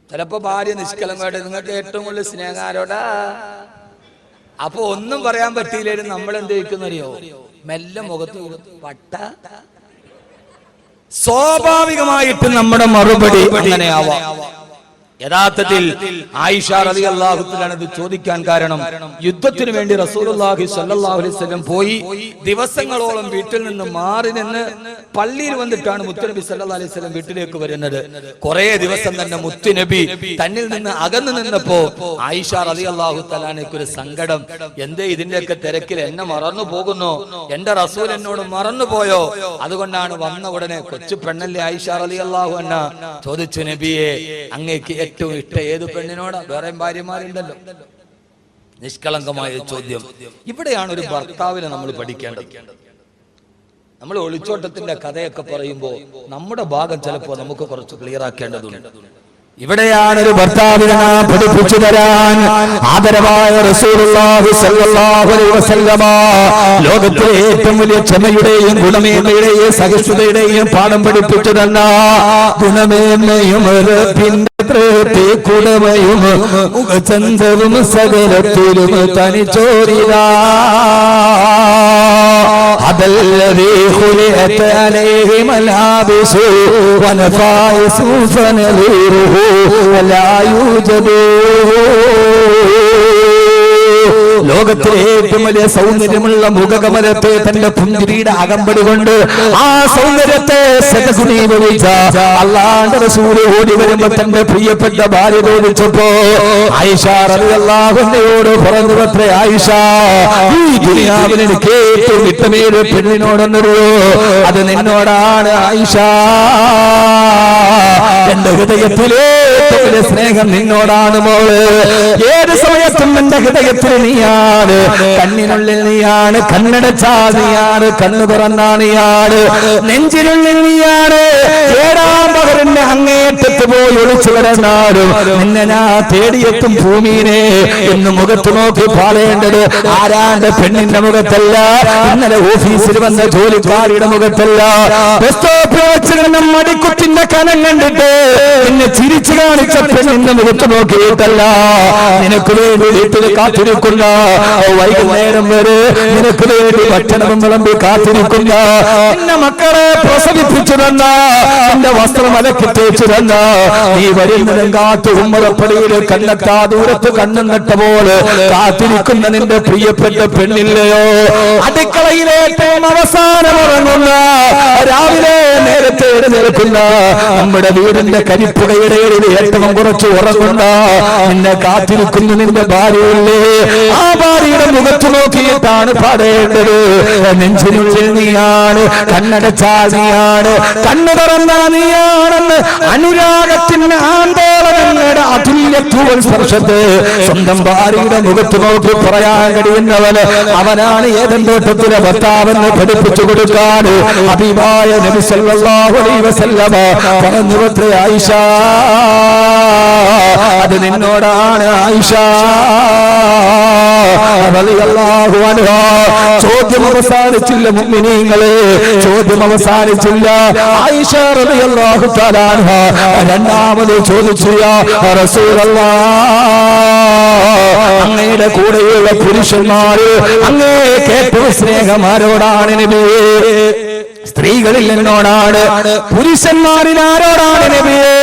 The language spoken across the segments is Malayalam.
ചിലപ്പോ ഭാര്യ നിഷ്കളങ്കമായിട്ട് നിങ്ങൾക്ക് ഏറ്റവും കൂടുതൽ സ്നേഹം ആരോടാ? അപ്പൊ ഒന്നും പറയാൻ പറ്റിയില്ലേലും നമ്മൾ എന്ത് ചോദിക്കുന്നറിയോ? മെല്ലെ മുഖത്ത് പട്ട. സ്വാഭാവികമായിട്ട് നമ്മുടെ മറുപടി അങ്ങനെയാവാം. യഥാർത്ഥത്തിൽ ആയിഷ റളിയല്ലാഹു തആല ഇത് ചോദിക്കാൻ കാരണം യുദ്ധത്തിന് വേണ്ടി റസൂലുള്ളാഹി സ്വല്ലല്ലാഹു അലൈഹി വസല്ലം പോയി ദിവസങ്ങളോളം വീട്ടിൽ നിന്ന് മാറി നിന്ന് പള്ളിയിൽ വന്നിട്ടാണ് മുത്തുനബി സല്ലല്ലാഹു അലൈഹി വസല്ലം വീട്ടിലേക്ക് വരുന്നത്. കുറെ ദിവസം തന്നെ മുത്തുനബി തന്നിൽ നിന്ന് അകന്നു നിന്നപ്പോ ആയിഷ റളിയല്ലാഹു തആലയ്ക്ക് ഒരു സങ്കടം. എന്തേ ഇതിന്റെയൊക്കെ തിരക്കിൽ എന്നെ മറന്നു പോകുന്നു, എന്റെ റസൂൽ എന്നോട് മറന്നു പോയോ? അതുകൊണ്ടാണ് വന്ന ഉടനെ കൊച്ചു പെണ്ണല്ലേ ആയിഷ റളിയല്ലാഹു അൻഹ ചോദിച്ചു, നബിയെ അങ്ങേക്ക് ഏറ്റവും ഇഷ്ട ഏത് പെണ്ണിനോടാ? വേറെ ഭാര്യമാരുണ്ടല്ലോ. നിഷ്കളങ്കമായ ചോദ്യം. ഇവിടെയാണ് ഒരു ഭർത്താവിനെ നമ്മൾ പഠിക്കേണ്ടത്. നമ്മൾ ഒളിച്ചോട്ടത്തിന്റെ കഥയൊക്കെ പറയുമ്പോൾ നമ്മുടെ ഭാഗം ചിലപ്പോൾ നമുക്ക് കുറച്ച് ക്ലിയർ ആക്കേണ്ടതുണ്ട്. ഇവിടെയാണ് ഒരു ഭർത്താവിനെ പഠിപ്പിച്ചു തരാൻ ആദരവായ റസൂലുള്ളാഹി സ്വല്ലല്ലാഹു അലൈഹി വസല്ലമ ലോകത്തിലെ ഏറ്റവും വലിയ ക്ഷമയുടെയും ഗുണമേന്മയുടെയും സഹിഷ്ണുതയുടെയും പാഠം പഠിപ്പിച്ചു തന്ന ഗുണമേന്മയും തൃപ്തി കുടമയും മുഖചന്ദ്രവും സകലത്തിലും തനിച്ചോരിത അതല്ലദീ ഖുലിഅത അലൈഹി മലാബിസു വനഫായിസു ഫനലീറുഹു വലാ യൂജദു. ലോകത്തിലെ ഏറ്റവും വലിയ സൗന്ദര്യമുള്ള മുഖകമലത്തെ തന്റെ പുഞ്ചിരിയുടെ അകമ്പടി കൊണ്ട് ആ സൗന്ദര്യത്തെ സദഗുണീകരിച്ച അല്ലാഹുവിന്റെ റസൂൽ ഓടി വരുമ്പോൾ തന്റെ പ്രിയപ്പെട്ട ഭാര്യ ചോദിച്ചപ്പോ ആയിഷ റളിയല്ലാഹു അൻഹയോട് പറഞ്ഞു, അത്രേ ആയിഷ, ഈ ദുനിയാവിൽ എനിക്ക് ഏറ്റവും ഇഷ്ടമേറിയ പെണ്ണിനോടൊന്നറിയോ? അത് നിന്നോടാണ് ആയിഷ. എന്റെ ഹൃദയത്തിലെ ഏറ്റവും വലിയ സ്നേഹം നിന്നോടാണ് മോള്. ഏത് സമയത്തും എന്റെ ഹൃദയത്തിൽ നീയാണ്, കണ്ണിനുള്ളിൽ നീയാണ്, കണ്ണടച്ചാൽ നീയാണ്, കണ്ണു തുറന്നാ നീയാണ്, നെഞ്ചിനുള്ളിൽ നീയാണ്. ഏഴാം പകറിന്റെ അങ്ങേറ്റത്ത് പോയി ഒളിച്ചു കിടന്നാലും നിന്നെ ഞാൻ തേടിയെത്തും ഭൂമിയെ എന്ന് മുഖത്ത് നോക്കി പാടേണ്ടത് ആരാന്റെ പെണ്ണിന്റെ മുഖത്തല്ല, ഇന്നലെ ഓഫീസിൽ വന്ന ജോലിക്കാരിയുടെ മുഖത്തല്ല, ബസ് സ്റ്റോപ്പിൽ വെച്ച് കിടന്ന മടിക്കുറ്റിന്റെ കനം കണ്ടിട്ട് എന്നെ ചിരിച്ചു കാണിച്ച പെണ്ണിന്റെ മുഖത്ത് നോക്കിയിട്ടല്ല. നിനക്ക് വേണ്ടി വീട്ടിൽ കാത്തിരിക്കുന്ന വൈകുന്നേരം വരെ നിനക്ക് വേണ്ടി ഭക്ഷണം വിളമ്പി കാത്തിരിക്കുന്ന നിന്റെ മക്കളെ പ്രസവിപ്പിച്ചു തന്ന, നിന്റെ വസ്ത്രം അലക്കി തേച്ചു തന്ന, നീ വരുന്നതും കാത്തു ഉമ്മറപ്പടിയില് കണ്ണെത്താ ദൂരത്ത് കണ്ണും നട്ട പോലെ കാത്തിരിക്കുന്ന നിന്റെ പ്രിയപ്പെട്ട പെണ്ണില്ലയോ? അടുക്കളയിൽ ഏറ്റവും അവസാനം ഉറങ്ങുന്ന, രാവിലെ നേരത്തെ എഴുന്നേൽക്കുന്ന, നമ്മുടെ വീടിന്റെ കരിപ്പുകയുടെ ഏറ്റവും കുറച്ച് ഉറങ്ങുന്ന നിന്നെ കാത്തിരിക്കുന്ന നിന്റെ ഭാര്യയില്ലേ? ആ ഭാര്യയുടെ മുഖത്ത് നോക്കിയിട്ടാണ് പാടേണ്ടത്. നെഞ്ചിനുള്ളിൽ നീയാണ്, കണ്ണടച്ചാൽ നീയാണ്, കണ്ണു തുറന്നാ നീയാണെന്ന് അനുരാഗത്തിന്റെ ആന്തോളനങ്ങളുടെ അതുല്യത്വം സ്പർശത്തെ സ്വന്തം ഭാര്യയുടെ മുഖത്ത് നോക്കി പറയാൻ കഴിയുന്നവന് അവനാണ് ഏദൻ തോട്ടത്തിലെ ഭർത്താവെന്ന് പഠിപ്പിച്ചു കൊടുക്കാൻ ഹബീബായ നബി സല്ലല്ലാഹു അലൈഹി വസല്ലമ പറഞ്ഞു, അത്രേ ആയിഷ, അത് നിന്നോടാണ് ആയിഷ റളിയല്ലാഹു അൻഹാ. ചോദ്യം അവസാനിച്ചില്ല മുഅ്മിനീങ്ങളെ, ചോദ്യം അവസാനിച്ചില്ല. ആയിഷ റളിയല്ലാഹു തആല അൻഹാ രണ്ടാമത് ചോദിച്ചു, യാ റസൂലല്ലാഹ്, അങ്ങയുടെ കൂടെയുള്ള പുരുഷന്മാര് അങ്ങേ ഏറ്റവും സ്നേഹമാരോടാണ് നബിയേ? സ്ത്രീകളിൽ എന്നോടാണ്, പുരുഷന്മാരിൽ ആരോടാണ് നബിയേ?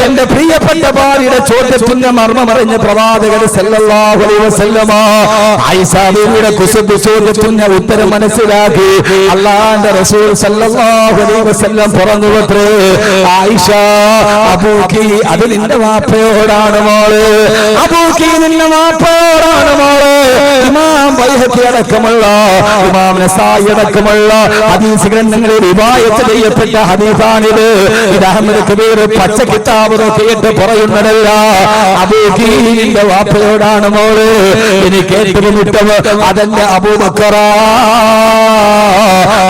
എന്റെ പ്രിയപ്പെട്ട ഭാര്യയുടെ ചോദ്യത്തിന്റെ മർമ്മമറിഞ്ഞ പ്രവാചകൻ സല്ലല്ലാഹു അലൈഹി വസല്ലമ ആയിഷ ബീവിയുടെ കുസൃതി ചോദ്യത്തിന്റെ ഉത്തരം മനസ്സിലാക്കി അല്ലാഹുവിന്റെ റസൂൽ സല്ലല്ലാഹു അലൈഹി വസല്ലം പറഞ്ഞു, അത്രേ ആയിഷ, അബൂക്കി അത് നിന്റെ വാപ്പയോടാണ് മോള്, അബൂക്കി നിന്റെ വാപ്പയോടാണ് മോള്. ഇമാം ബൈഹഖി അടക്കമുള്ള, ഇമാം നസായി അടക്കമുള്ള ഹദീസ് ഗ്രന്ഥങ്ങളിൽ റിവായത്ത് ചെയ്യപ്പെട്ട ഹദീസാണിത്. ഇത് അഹ്മദ് കബീർ പച്ച കിതാബ് നോക്കിയിട്ട് പറയുന്നതല്ല. അബൂബക്കറിന്റെ വാപ്പയോടാണ് മോള്. എനിക്ക് ഏറ്റവും ഇഷ്ടം അതെന്റെ അബൂബക്കർ.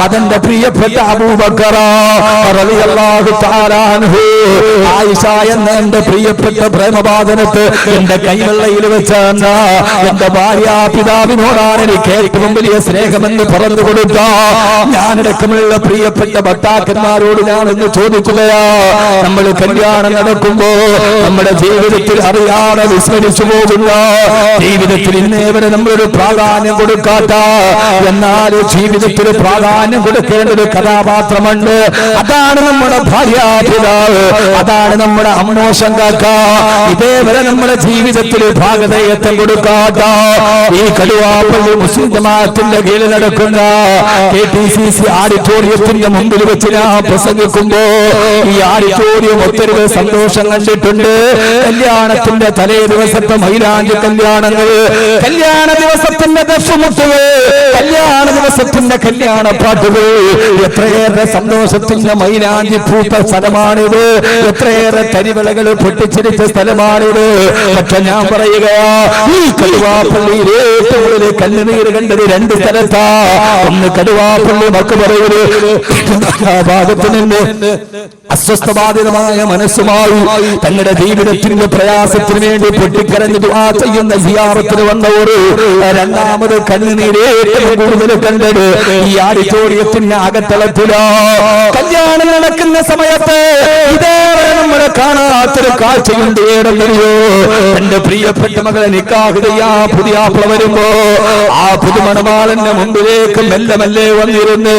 അതെന്റെ പ്രിയപ്പെട്ട അബൂബക്കർ റളിയല്ലാഹു തആല അൻഹു. ആയിഷ എന്ന എന്റെ പ്രിയപ്പെട്ട പ്രേമബാധനത്ത് എന്റെ കൈവെള്ളയിൽ വെച്ചാണ് എന്റെ ഭാര്യ പിതാവിനോടാണ് എനിക്ക് ഏറ്റവും വലിയ സ്നേഹമെന്ന് പറഞ്ഞു കൊടുത്ത ഞാനടക്കമുള്ള പ്രിയപ്പെട്ട ഭർത്താക്കന്മാരോട് ഞാനൊന്ന് ചോദിക്കുകയാ. നമ്മൾ കല്യാണം നടക്കുമ്പോ നമ്മുടെ ജീവിതത്തിൽ അറിയാതെ വിസ്മരിച്ചു പോകുന്ന, ജീവിതത്തിൽ ഇന്നേവരെ നമ്മളൊരു പ്രാധാന്യം കൊടുക്കാത്ത, എന്നാൽ ജീവിതത്തിൽ പ്രാധാന്യം കൊടുക്കേണ്ട ഒരു കഥാപാത്രമുണ്ട്. അതാണ് നമ്മുടെ ഭാര്യാപിതാവ്, അതാണ് നമ്മുടെ അമ്മോശം കാക്ക. ഇതേവരെ നമ്മുടെ ജീവിതത്തിൽ ഭാഗതയത്വം കൊടുക്കാത്ത ഈ കടുവാപ്പള്ളി മുസ്ലിം ജമാഅത്തിന്റെ കീഴിൽ നടക്കുന്ന KTCC ഓഡിറ്റോറിയത്തിന്റെ മുമ്പിൽ വെച്ച് ഞാൻ പ്രസംഗിക്കുമ്പോ ഈ ഓഡിറ്റോറിയം ഒത്തിരി സന്തോഷം കണ്ടിട്ടുണ്ട്. കല്യാണത്തിന്റെ തലേ ദിവസത്തെ മൈലാഞ്ചി കല്യാണങ്ങൾ, കല്യാണ ദിവസത്തിന്റെ ദഫ്മുട്ടുകൾ, കല്യാണ ദിവസത്തിന്റെ കല്യാണ പാട്ടുകൾ, എത്രയേറെ സന്തോഷത്തിന്റെ മൈലാഞ്ചി പൂത്ത സ്ഥലമാണിത്, എത്രയേറെ കരിവിളകൾ പൊട്ടിച്ചിരിച്ച സ്ഥലമാണിത്. പക്ഷെ ഞാൻ പറയുകയാ, ഈ കടുവാപ്പള്ളിയിൽ ഏറ്റവും കൂടുതൽ കണ്ണുനീര് കണ്ടത് രണ്ട് സ്ഥലത്താ. ഒന്ന് കടുവാപ്പള്ളി മക്ബറയില് ഭാഗത്ത് നിന്ന് അസ്വസ്ഥബാധിതമായ മനസ്സുമായി തങ്ങളുടെ ജീവിതത്തിന്റെ പ്രയാസത്തിന് വേണ്ടി പൊട്ടിക്കരഞ്ഞ് ദുആ ചെയ്യുന്ന സിയാറത്തിന് വന്നവർ. രണ്ടാമത് കണ്ണുനീര് ഏറ്റവും കൂടുതൽ കണ്ടത് ഈ ഓഡിറ്റോറിയത്തിന്റെ അകത്തളത്തിലോ. കല്യാണം നടക്കുന്ന സമയത്ത് ഇതേവരെ നമ്മളെ കാണാത്തൊരു കാഴ്ചയുണ്ട്. ഏറെയോ എന്റെ പ്രിയപ്പെട്ട മകളെ നിക്കാഹ് ചെയ്യാ പുതിയാപ്ല വരുമ്പോ ആ പുതുമണവാളന്റെ മുമ്പിലേക്ക് മെല്ലെ മെല്ലെ വന്നിരുന്ന്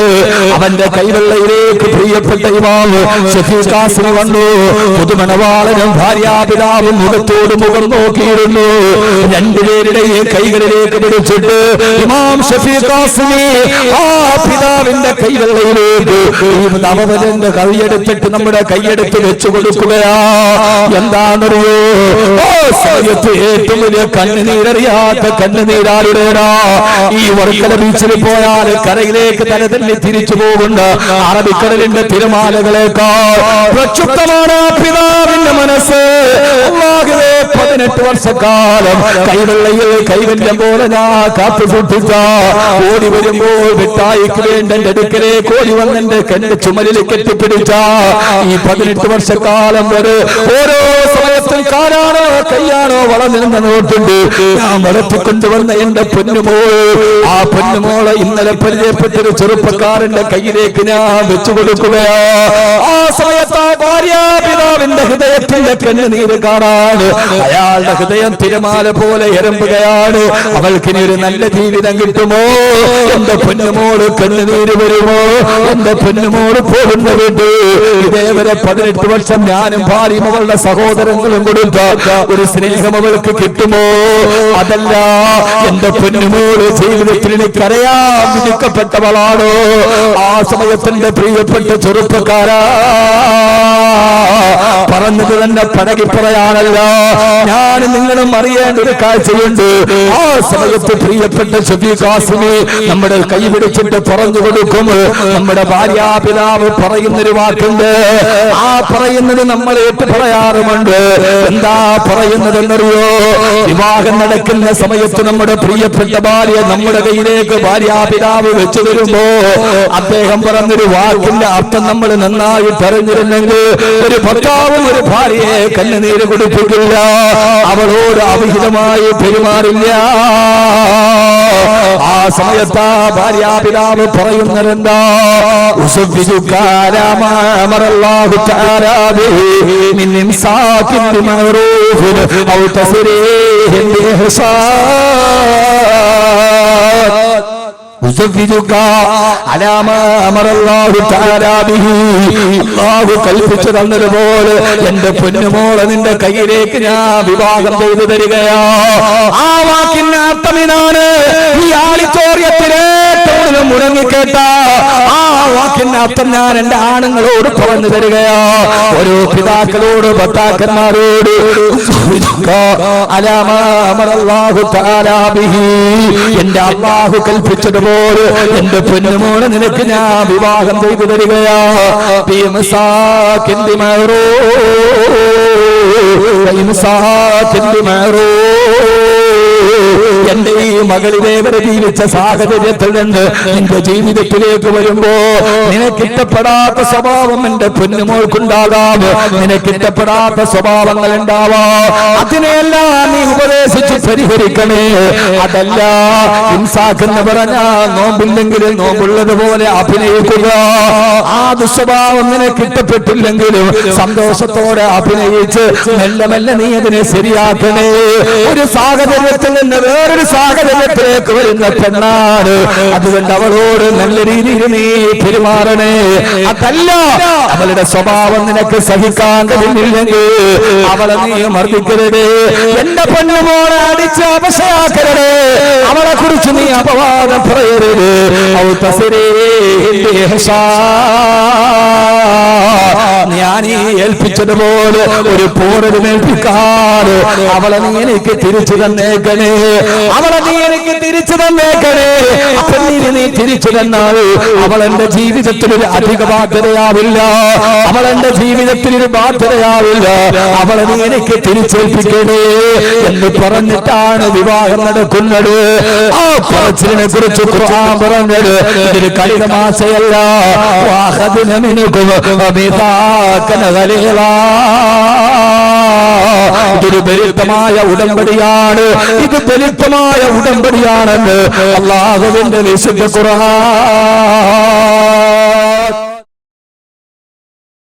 അവന്റെ കൈവെള്ളയിലേക്ക് പ്രിയപ്പെട്ട ഇമാം ഷഫീഖ് ഖാസിമി വന്നു. പുതുമണവാളനും ഭാര്യാപിതാവും മുഖത്തോട് മുഖം നോക്കിയിരുന്നു. രണ്ടുപേരുടെയും കൈകളിലേക്ക് പിടിച്ചിട്ട് ഇമാം ഷഫീഖ് ഖാസിമി ആ പിതാവിന്റെ കൈവെള്ളയിലേക്ക് അവന്റെ കൈയെടുത്തിട്ട് നമ്മുടെ കൈയെടുത്ത് വെച്ചു കൊടുക്കുകയാ. എന്താണെന്നറിയോ, സമയത്ത് ഏറ്റവും വലിയ കണ്ണുനീരറിയാത്ത കണ്ണുനീരാരുടേടാ. ഈ വർക്കല ബീച്ചിൽ പോയാൽ കരയിലേക്ക് തലതല്ലി തിരിച്ചു പോകുന്ന അറബിക്കടലിന്റെ തിരമാലകളേക്കാൾ പ്രക്ഷുബ്ധമാണ് പിതാവിന്റെ മനസ്സ്. 18 വർഷക്കാലം കൈവെള്ളയിൽ കൈവല്യം പോലെ ഞാൻ കാത്തു സൂക്ഷിച്ച, ഓടി വരുമ്പോൾ മിഠായിക്ക് വേണ്ട എന്റെ അടുക്കലേക്ക് ഓടി വന്നെന്റെ കണ്ണ് ചുമലിൽ കെട്ടിപ്പിടിച്ച ഈ 18 വർഷക്കാലം വരെ ഓരോ സമയത്തും കാലാണോ കയ്യാണോ വളർന്നിരുന്ന നോട്ടുണ്ട് ഞാൻ വളർത്തിക്കൊണ്ടുവന്ന എന്റെ പൊന്നുമോൾ. ആ പൊന്നുമോളെ ഇന്നലെ പരിചയപ്പെട്ടൊരു ചെറുപ്പക്കാരന്റെ കയ്യിലേക്ക് ഞാൻ വെച്ചു കൊടുക്കുകയാ. ആ സമയത്ത് ആ ഭാര്യാപിതാവിന്റെ ഹൃദയത്തിന്റെ കണ്ണുനീര് കാണാൻ അയാളുടെ ഹൃദയം തിരമാല പോലെ ഇരമ്പുകയാണ്. അവൾക്കിനി ഒരു നല്ല ജീവിതം കിട്ടുമോ? എന്റെ പൊന്നുമോള് കണ്ണുനീര് വരുമോ? എന്റെ പൊന്നുമോള് പോകുന്ന വീട്ട് ഇതേവരെ 18 വർഷം ഞാനും ഭാര്യയും അവളുടെ സഹോദരങ്ങളും കൊടുത്ത ഒരു സ്നേഹം അവൾക്ക് കിട്ടുമോ? അതല്ല, എന്റെ പൊന്നുമോള് ജീവിതത്തിൽ എനിക്കറിയാൻ വിധിക്കപ്പെട്ടവളാണോ? ആ സമയത്തിന്റെ പ്രിയപ്പെട്ട ചെറുപ്പക്കാരാ പറഞ്ഞത് തന്നെ പടകി പറയാനല്ല, ഞാൻ നിങ്ങളും അറിയേണ്ട ഒരു കാഴ്ചയുണ്ട്. ആ സമയത്ത് പ്രിയപ്പെട്ട ഷഫീഖ് ഖാസിമി നമ്മുടെ കൈ പിടിച്ചിട്ട് പറഞ്ഞു കൊടുക്കും. നമ്മുടെ ഭാര്യാപിതാവ് പറയുന്നൊരു വാക്കുണ്ട്, ആ പറയുന്നത് നമ്മൾ ഏറ്റു പറയാറുമുണ്ട്. എന്താ പറയുന്നതെന്നറിയോ? വിവാഹം നടക്കുന്ന സമയത്ത് നമ്മുടെ പ്രിയപ്പെട്ട ഭാര്യ നമ്മുടെ കയ്യിലേക്ക് ഭാര്യാപിതാവ് വെച്ചു വരുമ്പോ അദ്ദേഹം പറഞ്ഞൊരു വാക്കിന്റെ അർത്ഥം നമ്മൾ നന്നായി പറഞ്ഞിരുന്നെങ്കിൽ ഒരു ഭർത്താവും ഒരു ഭാര്യയെ കണ്ണുനീര് കുടിപ്പിക്കില്ല, അവളോട് അവിഹിതമായി പെരുമാറില്ല. ആ സമയത്ത് ഭാര്യാപിതാവ് പറയുന്നതെന്താ? അല്ലാഹു കൽപ്പിച്ചു തന്നതുപോലെ എന്റെ പൊന്നുമോളെ നിന്റെ കയ്യിലേക്ക് ഞാൻ വിവാഹം ചെയ്തു തരികയാ. ആ വാക്കിന്റെ അർത്ഥം ഇതാണ്. ഈ ആഡിറ്റോറിയത്തിലെ മുടങ്ങിക്കേട്ട ആ വാക്കിന്റെ അർത്ഥം ഞാൻ എന്റെ ആണുങ്ങളോട് പറഞ്ഞു തരികയാ. ഓരോ പിതാക്കളോട് ഭർത്താക്കന്മാരോട് എന്റെ അല്ലാഹു കൽപ്പിച്ചതുപോലെ എന്റെ പൊന്നുമോളെ നിനക്ക് ഞാൻ വിവാഹം ചെയ്തു തരികയാ. എന്റെ ഈ മകളിതേവരെ ജീവിച്ച സാഹചര്യത്തിൽ നിന്ന് നിന്റെ ജീവിതത്തിലേക്ക് വരുമ്പോ നിനക്കിഷ്ടപ്പെടാത്ത സ്വഭാവം എന്റെ പൊന്നുമോൾക്കുണ്ടാകാം, നിനക്കിഷ്ടപ്പെടാത്ത സ്വഭാവങ്ങൾ ഉണ്ടാവാം. അതിനെല്ലാം നീ ഉപദേശിച്ച് പരിഹരിക്കണേ. അതല്ല ഇൻസാഖെന്ന് പറഞ്ഞാൽ നോമ്പില്ലെങ്കിലും നോമ്പുള്ളതുപോലെ അഭിനയിക്കുക. ആ ദുസ്വഭാവം നിനക്ക് ഇഷ്ടപ്പെട്ടില്ലെങ്കിലും സന്തോഷത്തോടെ അഭിനയിച്ച് മെല്ലെ മെല്ലെ നീ അതിനെ ശരിയാക്കണേ. ഒരു സാഹചര്യത്തിൽ നിന്ന് വേറൊരു സാഹചര്യത്തിലേക്ക് വരുന്ന പെണ്ണാണ്, അതുകൊണ്ട് അവളോട് നല്ല രീതിയിൽ നീ പെരുമാറണേ. അതല്ല അവളുടെ സ്വഭാവം നിനക്ക് സഹിക്കാൻ കഴിയുന്നില്ലെങ്കിൽ അവളെ നീ മർദ്ദിക്കരുത്. എന്റെ പൊന്നുമോളെ അടിച്ച് അവശയാക്കരുത്. അവളെ കുറിച്ച് നീ അപവാദം പറയരുത്. ഞാൻ ഈ ഏൽപ്പിച്ചതുപോലെ ഒരു പോരേൽപ്പിക്കാതെ അവളെ നീ എനിക്ക് തിരിച്ചു തന്നേക്കണേ, അവളെ നീ എനിക്ക് തിരിച്ചു തന്നേക്കണേ. പെണ്ണിന് നീ തിരിച്ചു തന്നാൽ അവൾ എന്റെ ജീവിതത്തിൽ ഒരു അധിക ബാധ്യതയാവില്ല, അവൾ എന്റെ ജീവിതത്തിൽ ഒരു ബാധ്യതയാവില്ല. അവളെ നീ എനിക്ക് തിരിച്ചേൽപ്പിക്കണേ എന്ന് പറഞ്ഞിട്ടാണ് വിവാഹം നടക്കുന്നത്. ആ പറച്ചിലിനെ കുറിച്ച് ഖുർആൻ പറഞ്ഞത് ഇതൊരു കളിതമാശയല്ല. ഇതൊരു ബലിഷ്ഠമായ ഉടമ്പടിയാണ്, ഇത് ബലിഷ്ഠമായ ഉടമ്പടിയാണെന്ന് അല്ലാഹുവിന്റെ വിശുദ്ധ ഖുർആൻ.